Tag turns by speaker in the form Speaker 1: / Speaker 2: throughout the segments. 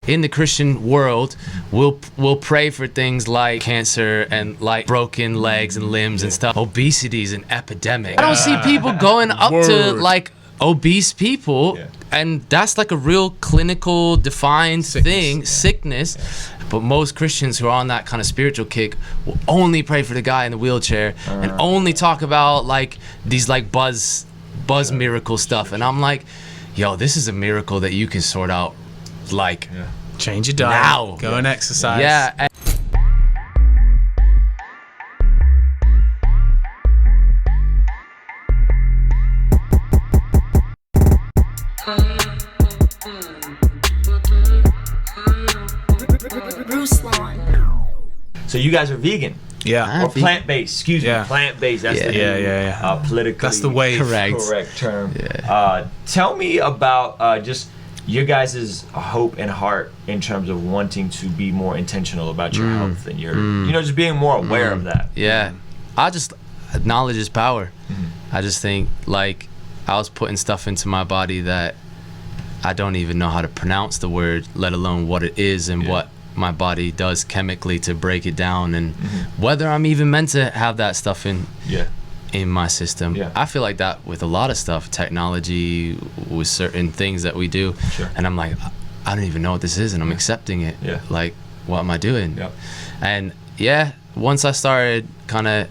Speaker 1: in the Christian world, we'll pray for things like cancer and like broken legs and limbs and stuff. Obesity is an epidemic. I don't see people going up to like obese people, and that's like a real clinical defined sickness. But most Christians who are on that kind of spiritual kick will only pray for the guy in the wheelchair and only talk about like these like buzz miracle stuff. And I'm like, yo, this is a miracle that you can sort out, like
Speaker 2: change your diet now. Go and exercise.
Speaker 1: Yeah.
Speaker 3: Ruslan.
Speaker 4: So you guys are vegan?
Speaker 2: Yeah.
Speaker 4: Or plant-based, excuse me, plant-based. That's the politically
Speaker 2: that's the wave.
Speaker 4: correct term. Tell me about just your guys' hope and heart in terms of wanting to be more intentional about your health and your, you know, just being more aware of that.
Speaker 1: Yeah. Knowledge is power. I just think like I was putting stuff into my body that I don't even know how to pronounce the word, let alone what it is and what my body does chemically to break it down, and whether I'm even meant to have that stuff in my system. I feel like that with a lot of stuff, technology, with certain things that we do, and I'm like, I don't even know what this is, and I'm accepting it. Like, what am I doing? And once I started kind of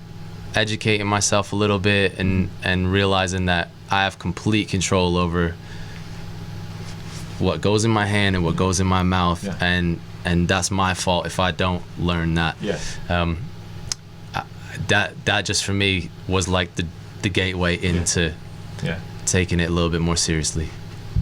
Speaker 1: educating myself a little bit and realizing that I have complete control over what goes in my hand and what goes in my mouth, and that's my fault if I don't learn that. That just for me was like the gateway into taking it a little bit more seriously.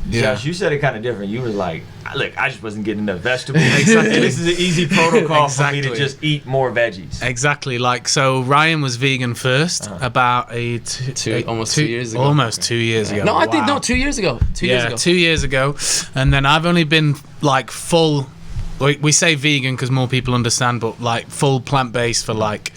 Speaker 4: Josh, you said it kind of different. You were like, look, I just wasn't getting enough vegetables. And this is an easy protocol for me to just eat more veggies.
Speaker 2: Exactly. Like, so Ryan was vegan first about
Speaker 1: almost 2 years ago.
Speaker 2: Almost 2 years ago.
Speaker 1: No, I think 2 years ago. 2 years ago.
Speaker 2: 2 years ago. And then I've only been like full, we say vegan because more people understand, but like full plant-based for like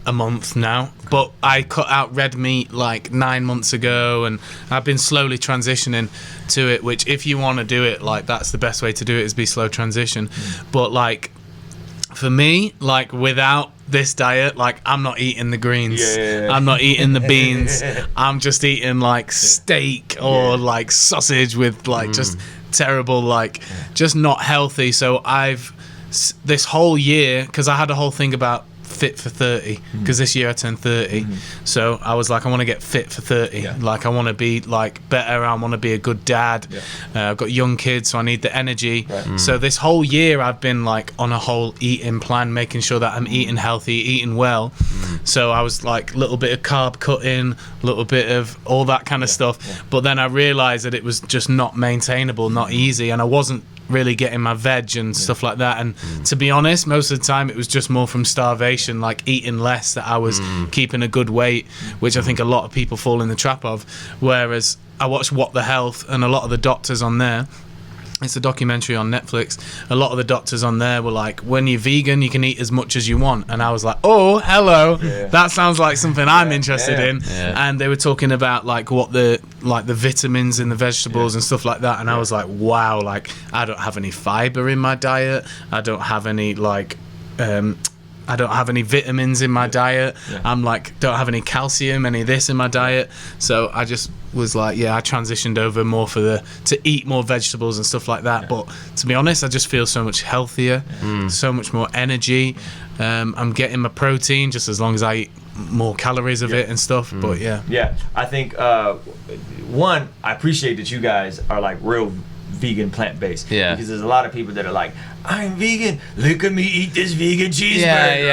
Speaker 2: a month now. But I cut out red meat like 9 months ago, and I've been slowly transitioning to it, which if you want to do it, like that's the best way to do it, is be slow transition. But like for me, like without this diet, like I'm not eating the greens, I'm not eating the beans, I'm just eating like steak or like sausage with like just terrible, like just not healthy. So I've this whole year, because I had a whole thing about fit for 30, because this year I turned 30, so I was like, I want to get fit for 30, like I want to be like better, I want to be a good dad, I've got young kids, so I need the energy, so this whole year I've been like on a whole eating plan, making sure that I'm eating healthy, eating well, so I was like a little bit of carb cutting, a little bit of all that kind of stuff, but then I realized that it was just not maintainable, not easy, and I wasn't really getting my veg and stuff like that, and to be honest, most of the time it was just more from starvation, like eating less, that I was keeping a good weight, which I think a lot of people fall in the trap of. Whereas I watched What the Health, and a lot of the doctors on there, it's a documentary on Netflix, a lot of the doctors on there were like, when you're vegan you can eat as much as you want, and I was like, oh hello, that sounds like something I'm interested in, and they were talking about like what the vitamins in the vegetables and stuff like that, and I was like, wow, like I don't have any fiber in my diet, I don't have any like I don't have any vitamins in my diet, I'm like, don't have any calcium, any of this in my diet, so I just was like, I transitioned over more to eat more vegetables and stuff like that, but to be honest, I just feel so much healthier, so much more energy, I'm getting my protein just as long as I eat more calories of it and stuff, but
Speaker 4: I think one, I appreciate that you guys are like real vegan plant-based, because there's a lot of people that are like, I'm vegan, look at me eat this vegan cheeseburger.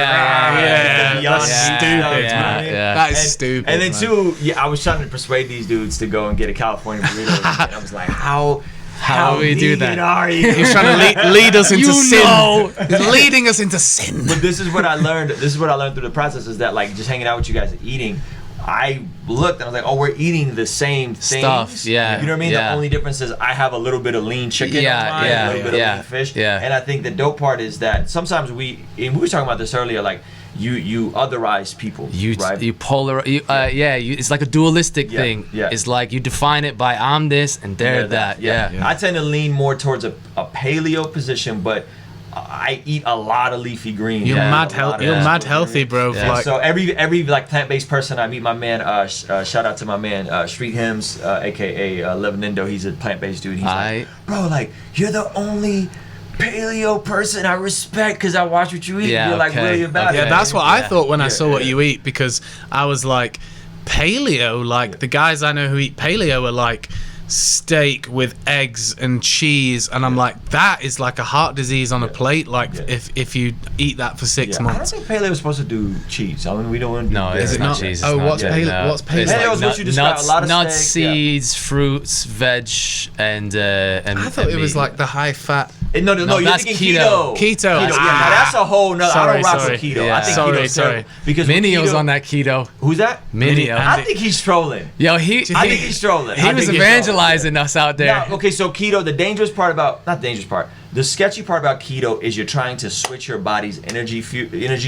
Speaker 2: That's stupid, man. That is stupid.
Speaker 4: And then two, I was trying to persuade these dudes to go and get a California burrito, and I was like, how
Speaker 2: do we do that?
Speaker 4: Are you?
Speaker 2: He's trying to lead us into sin. He's leading us into sin.
Speaker 4: But this is what I learned. This is what I learned through the process, is that like just hanging out with you guys and eating, I looked and I was like, oh, we're eating the same things. You know what I mean? The only difference is I have a little bit of lean chicken on mine, a little bit of lean fish. And I think the dope part is that sometimes we were talking about this earlier, like you otherize people. Right?
Speaker 1: You polar. It's like a dualistic thing.
Speaker 4: Yeah.
Speaker 1: It's like you define it by I'm this and they're that. Yeah.
Speaker 4: I tend to lean more towards a paleo position, but I eat a lot of leafy greens.
Speaker 2: You're mad healthy, bro.
Speaker 4: Yeah.
Speaker 2: Like,
Speaker 4: so every like plant-based person I meet, my man, shout out to my man, Street Hims, aka Levanindo. He's a plant-based dude. He's like, bro, like you're the only paleo person I respect because I watch what you eat. You're like really about it.
Speaker 2: Yeah, that's what I thought when I saw what you eat, because I was like, paleo, like the guys I know who eat paleo are like steak with eggs and cheese, and I'm like, that is like a heart disease on a plate. Like if you eat that for 6 months.
Speaker 4: I don't think paleo is supposed to do cheese. I mean, we don't.
Speaker 1: No,
Speaker 2: is it not cheese? Oh, what's paleo?
Speaker 1: No.
Speaker 2: What's paleo?
Speaker 4: Paleo is what you described. A lot of
Speaker 1: nuts,
Speaker 4: steak,
Speaker 1: seeds, fruits, veg, and
Speaker 2: I thought it was like the high fat.
Speaker 4: No, you're
Speaker 1: that's
Speaker 4: thinking
Speaker 1: keto.
Speaker 2: Keto.
Speaker 4: Yeah, now that's a whole nother. I don't rock with keto.
Speaker 1: Yeah.
Speaker 4: I think keto's terrible. Because
Speaker 1: Minio's on that keto.
Speaker 4: Who's that?
Speaker 1: Minio.
Speaker 4: I think he's trolling.
Speaker 1: Yo,
Speaker 4: I think he's trolling.
Speaker 1: He was evangelizing us out there.
Speaker 4: Now, okay, so keto, the dangerous part about, not dangerous part, the sketchy part about keto is you're trying to switch your body's energy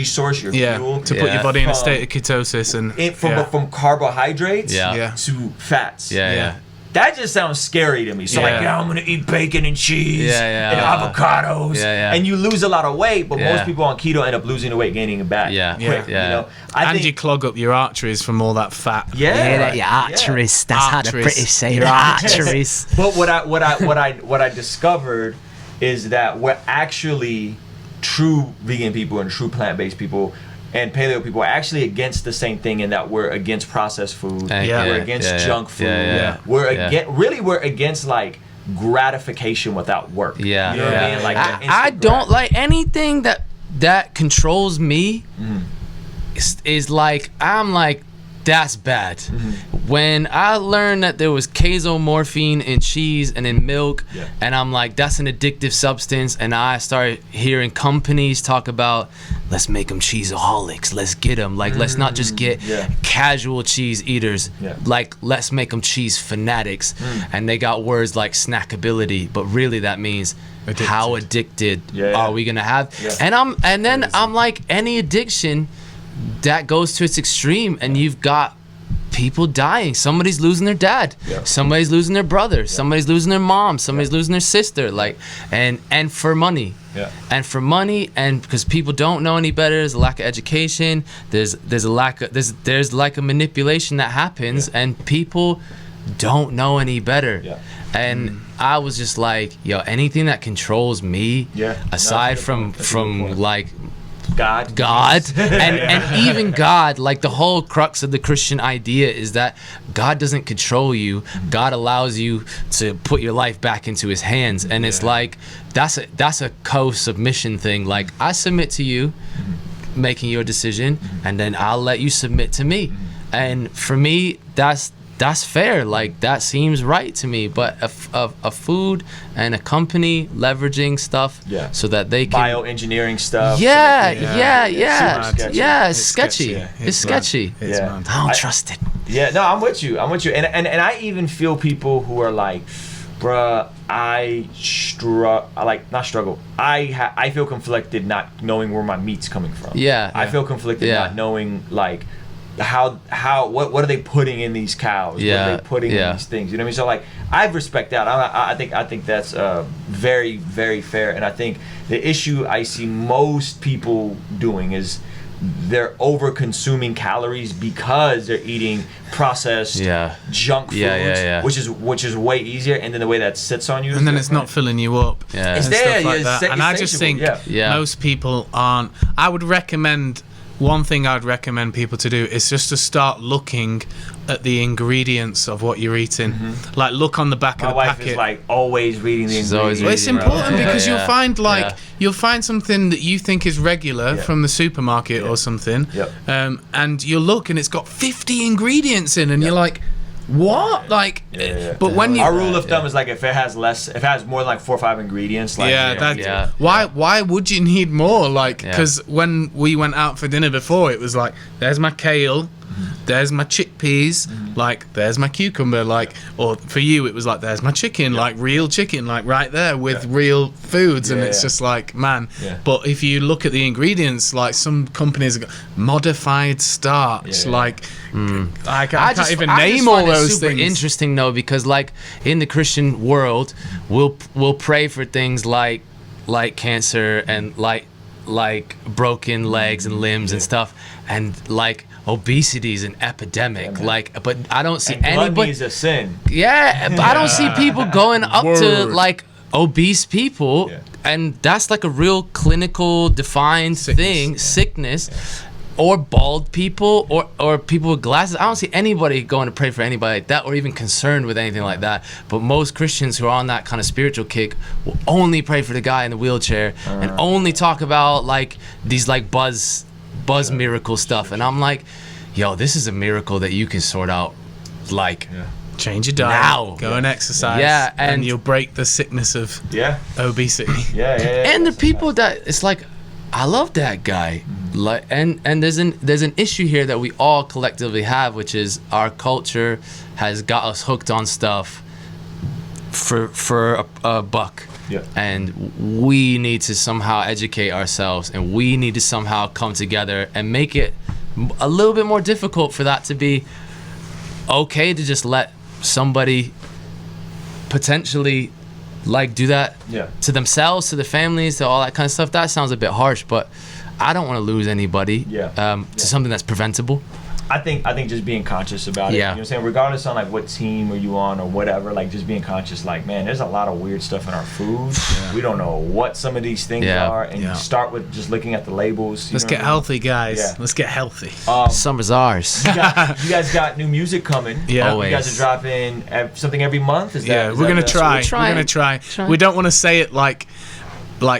Speaker 4: source, your fuel.
Speaker 2: To put your body in a state of ketosis and
Speaker 4: from carbohydrates to fats.
Speaker 1: Yeah.
Speaker 4: That just sounds scary to me. So I'm gonna eat bacon and cheese and avocados, and you lose a lot of weight. But most people on keto end up losing the weight, gaining it back. Quick, you know.
Speaker 2: And you clog up your arteries from all that fat.
Speaker 1: Your arteries. That's how the British say your arteries.
Speaker 4: But what I discovered is that we're actually true vegan people and true plant-based people and paleo people are actually against the same thing, in that we're against processed food. We're against junk food. We're against like gratification without work. You know what I mean? Like
Speaker 1: I don't like anything that controls me. Is like, I'm like, that's bad. When I learned that there was casomorphine in cheese and in milk, and I'm like, that's an addictive substance, and I started hearing companies talk about, let's make them cheeseaholics, let's get them, like, let's not just get casual cheese eaters, like, let's make them cheese fanatics, and they got words like snackability, but really that means how addicted are we gonna have? And then I'm like, any addiction that goes to its extreme, and you've got people dying. Somebody's losing their dad. Somebody's losing their brother. Somebody's losing their mom. Somebody's losing their sister. Like, and for money. And for money, and because people don't know any better, there's a lack of education. There's a lack of there's like a manipulation that happens, and people don't know any better. And I was just like, yo, anything that controls me, aside from like God and even God, like the whole crux of the Christian idea is that God doesn't control you. God allows you to put your life back into his hands, and it's like that's a co-submission thing. Like, I submit to you making your decision, and then I'll let you submit to me. And for me, that's fair. Like, that seems right to me. But a food and a company leveraging stuff so that they can
Speaker 4: bioengineering stuff.
Speaker 1: It's sketchy. It's sketchy. I don't trust it.
Speaker 4: No, I'm with you. And I even feel people who are like, bruh, I feel conflicted not knowing where my meat's coming from. I feel conflicted not knowing, like, what are they putting in these cows? What are they putting in these things? You know what I mean? So, like, I respect that. I think that's very, very fair. And I think the issue I see most people doing is they're over consuming calories because they're eating processed junk foods, which is way easier. And then the way that sits on you,
Speaker 2: and then it's not filling you up.
Speaker 4: It's there.
Speaker 2: Like that. And I just think most people aren't. I would recommend. One thing I'd recommend people to do is just to start looking at the ingredients of what you're eating. Like, look on the back of the packet. My wife is like always reading the ingredients. Well, it's important because you'll find you'll find something that you think is regular from the supermarket or something, and you'll look and it's got 50 ingredients in, and you're like, what? Like, but when you,
Speaker 4: our rule of thumb is like, if it has more than like 4 or 5 ingredients, like,
Speaker 2: why would you need more? Like, because when we went out for dinner before, it was like, there's my kale, there's my chickpeas, like there's my cucumber, like, or for you it was like there's my chicken, like real chicken, like right there with real foods, and it's just like, man. But if you look at the ingredients, like some companies have got modified starch, like I can't even name all those
Speaker 1: super
Speaker 2: things.
Speaker 1: Interesting though, because like in the Christian world, we'll pray for things like cancer and like broken legs and limbs and stuff, and like obesity is an epidemic, but I don't see anybody.
Speaker 4: Gluttony is a sin.
Speaker 1: Yeah, but I don't see people going up to like obese people, and that's like a real clinical defined sickness. Or bald people, or people with glasses. I don't see anybody going to pray for anybody like that, or even concerned with anything like that. But most Christians who are on that kind of spiritual kick will only pray for the guy in the wheelchair and only talk about like these like buzz miracle stuff. And I'm like, yo, this is a miracle that you can sort out, like.
Speaker 2: Change your diet,
Speaker 1: now.
Speaker 2: Go and exercise, and you'll break the sickness of obesity.
Speaker 1: And the people that it's like, I love that guy. Like, and there's an issue here that we all collectively have, which is our culture has got us hooked on stuff for a buck. And we need to somehow educate ourselves, and we need to somehow come together and make it a little bit more difficult for that to be okay to just let somebody potentially like do that to themselves, to the families, to all that kind of stuff. That sounds a bit harsh, but I don't want to lose anybody to something that's preventable.
Speaker 4: I think just being conscious about it. You know what I'm saying? Regardless on like what team are you on or whatever, like just being conscious, like, man, there's a lot of weird stuff in our food. We don't know what some of these things are, and you start with just looking at the labels.
Speaker 2: Let's get healthy, guys. Let's get healthy.
Speaker 1: Summer's ours.
Speaker 4: You guys got new music coming.
Speaker 1: Always.
Speaker 4: You guys are dropping something every month?
Speaker 2: We're gonna try. We're gonna try. We don't want to say it like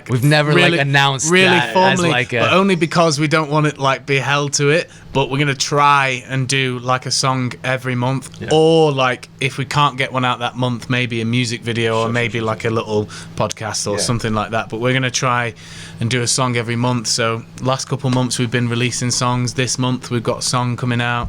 Speaker 1: we've never
Speaker 2: really,
Speaker 1: announced
Speaker 2: really
Speaker 1: that
Speaker 2: formally,
Speaker 1: as like
Speaker 2: but only because we don't want it like be held to it. But we're gonna try and do like a song every month, or like if we can't get one out that month, maybe a music video, or maybe like a little podcast or something like that. But we're gonna try and do a song every month. So last couple months we've been releasing songs. This month we've got a song coming out.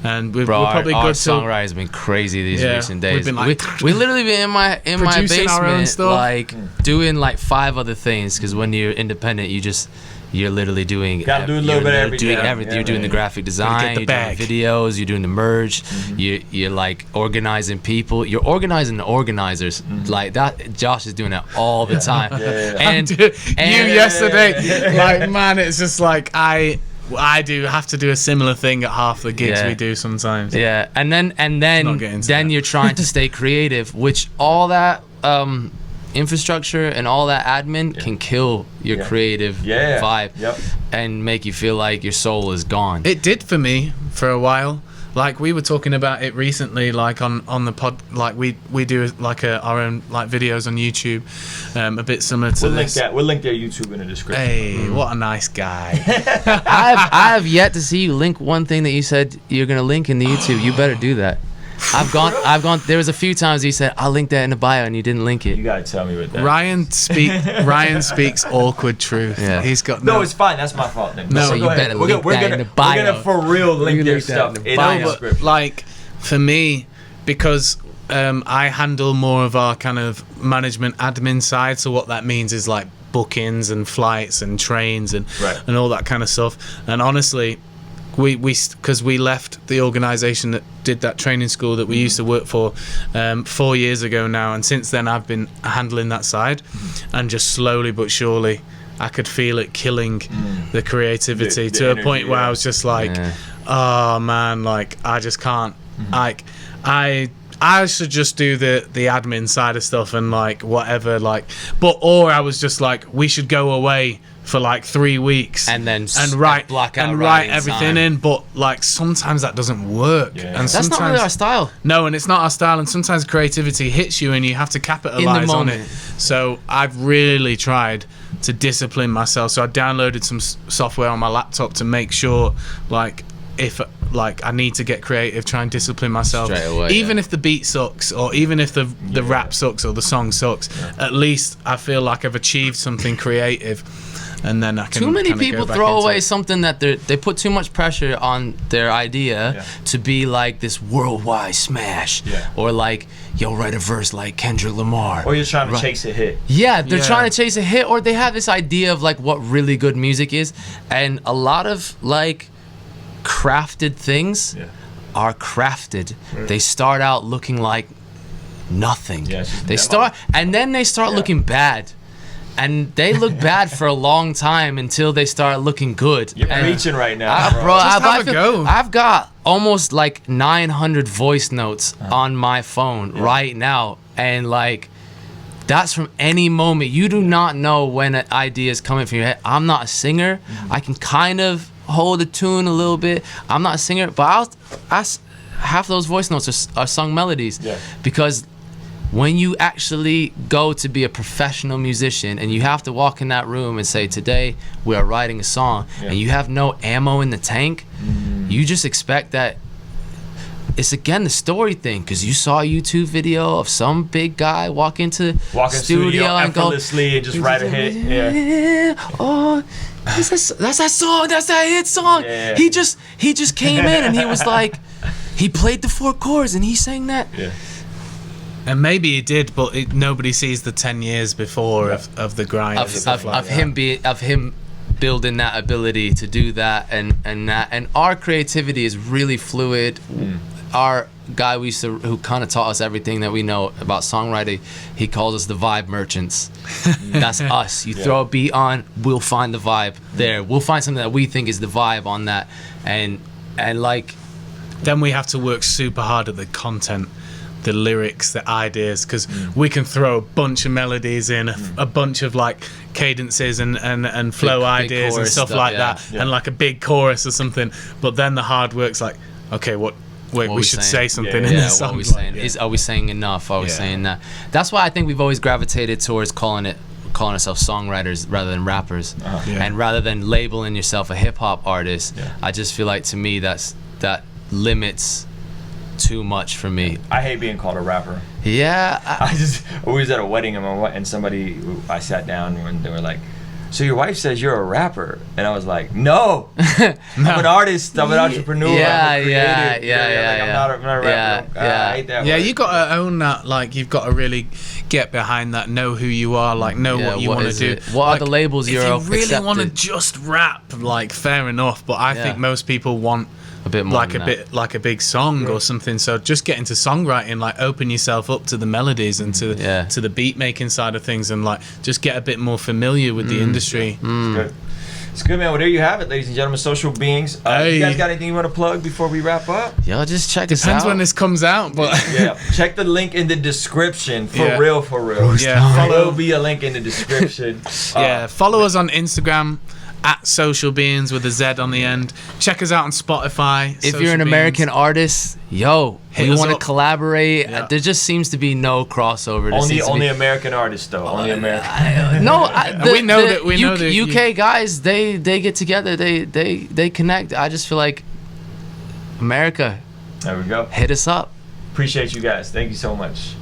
Speaker 2: And we're probably
Speaker 1: our
Speaker 2: good.
Speaker 1: songwriting has been crazy these recent days.
Speaker 2: We've been like,
Speaker 1: we literally been in my
Speaker 2: producing our own
Speaker 1: basement,
Speaker 2: stuff.
Speaker 1: like doing like 5 other things. Because when you're independent, you're literally doing.
Speaker 4: Gotta do a little bit of everything.
Speaker 1: Doing everything. You're doing the graphic design. You're doing videos. You're doing the merge. You're like organizing people. You're organizing the organizers. Like that. Josh is doing that all the time. And
Speaker 2: yesterday, like, man, it's just like I do have to do a similar thing at half the gigs we do sometimes.
Speaker 1: And then you're trying to stay creative, which all that infrastructure and all that admin can kill your creative vibe and make you feel like your soul is gone.
Speaker 2: It did for me for a while. Like we were talking about it recently, like on the pod, like we do like our own like videos on YouTube, a bit similar to this.
Speaker 4: We'll link their YouTube in the description.
Speaker 2: Hey, what a nice guy!
Speaker 1: I have yet to see you link one thing that you said you're gonna link in the YouTube. You better do that. I've gone. There was a few times you said I'll link that in the bio and you didn't link it.
Speaker 4: You gotta tell me what that.
Speaker 2: Ryan speaks awkward truth. He's got
Speaker 4: no. It's fine. That's my fault. Then.
Speaker 1: No, so you better link that in the bio.
Speaker 4: We're gonna for real link their stuff in the description.
Speaker 2: Like for me, because I handle more of our kind of management admin side. So what that means is like bookings and flights and trains and all that kind of stuff. And honestly, because we left the organization that did that training school that we used to work for 4 years ago now, and since then I've been handling that side, and just slowly but surely I could feel it killing the creativity to a point where I was just like, oh man, like I just can't, like I should just do the admin side of stuff and like whatever, like, or I was just like, we should go away for like 3 weeks
Speaker 1: and
Speaker 2: write everything in, but like sometimes that doesn't work. And
Speaker 1: that's not really our style.
Speaker 2: No, and it's not our style, and sometimes creativity hits you and you have to capitalize on it. So I've really tried to discipline myself. So I downloaded some software on my laptop to make sure, like, if like I need to get creative, try and discipline myself
Speaker 1: straight away,
Speaker 2: even if the beat sucks, or even if the rap sucks or the song sucks, at least I feel like I've achieved something creative. and then I can.
Speaker 1: Too many
Speaker 2: kinda
Speaker 1: people
Speaker 2: go back
Speaker 1: throw
Speaker 2: into
Speaker 1: away
Speaker 2: it.
Speaker 1: something that they put too much pressure on their idea to be like this worldwide smash, or like, yo, write a verse like Kendrick Lamar.
Speaker 4: Or you're trying to chase a hit.
Speaker 1: Yeah, they're trying to chase a hit, or they have this idea of like what really good music is, and a lot of like crafted things are crafted.
Speaker 4: Right.
Speaker 1: They start out looking like nothing.
Speaker 4: Yeah,
Speaker 1: they start, and then they start looking bad. And they look bad for a long time until they start looking good.
Speaker 4: You're
Speaker 1: and
Speaker 4: preaching right now, bro.
Speaker 2: Just have a go.
Speaker 1: I've got almost like 900 voice notes on my phone right now, and like that's from any moment. You do not know when an idea is coming from your head. I'm not a singer. I can kind of hold a tune a little bit. I'm not a singer, but half those voice notes are sung melodies, because when you actually go to be a professional musician and you have to walk in that room and say, today we are writing a song, and you have no ammo in the tank, you just expect that it's again the story thing, because you saw a YouTube video of some big guy walk into studio and go
Speaker 4: effortlessly and just write a hit.
Speaker 1: Oh, that's that song, that's that hit song. He just came in and he was like, he played the 4 chords and he sang that.
Speaker 2: And maybe he did, but nobody sees the 10 years before of the grind
Speaker 1: of him building that ability to do that, and our creativity is really fluid. Our guy who kind of taught us everything that we know about songwriting, he calls us the vibe merchants. That's us. You throw a beat on, we'll find the vibe there. We'll find something that we think is the vibe on that, and like
Speaker 2: then we have to work super hard at the content, the lyrics, the ideas, because we can throw a bunch of melodies in, a bunch of like cadences and flow
Speaker 1: big
Speaker 2: ideas and stuff like that, and like a big chorus or something. But then the hard work's like, okay, we should say something in this song.
Speaker 1: What are we saying? Are we saying enough? Are we saying that? That's why I think we've always gravitated towards calling ourselves songwriters rather than rappers, and rather than labeling yourself a hip hop artist. I just feel like, to me, that limits too much for me.
Speaker 4: I hate being called a rapper. I was at a wedding and somebody, I sat down and they were like, so your wife says you're a rapper, and I was like, no, I'm an artist, I'm an entrepreneur, I'm a creative. I'm not a rapper. I hate that word.
Speaker 2: You got to own that. Like, you've got to really get behind that, know who you are, like know what you want to do.
Speaker 1: What are the labels you're
Speaker 2: accepted? If you really want to
Speaker 1: accepted?
Speaker 2: just rap, like, fair enough, but I think most people want a bit more like a big song or something. So just get into songwriting, like open yourself up to the melodies and to the beat making side of things, and like just get a bit more familiar with the industry.
Speaker 4: It's good, man. Well, there you have it, ladies and gentlemen. Social Beingz. You guys got anything you want to plug before we wrap up?
Speaker 1: Yo, just check us out.
Speaker 2: Depends when this comes out, but
Speaker 4: check the link in the description for real. There'll be a link in the description.
Speaker 2: Follow us on Instagram at Social Beingz with a Z on the end. Check us out on Spotify.
Speaker 1: If you're an American artist, we want to collaborate. There just seems to be no crossover.
Speaker 4: Only American artists, though. Only American.
Speaker 2: We know that
Speaker 1: UK guys, they get together, they connect. I just feel like America.
Speaker 4: There we go.
Speaker 1: Hit us up.
Speaker 4: Appreciate you guys. Thank you so much.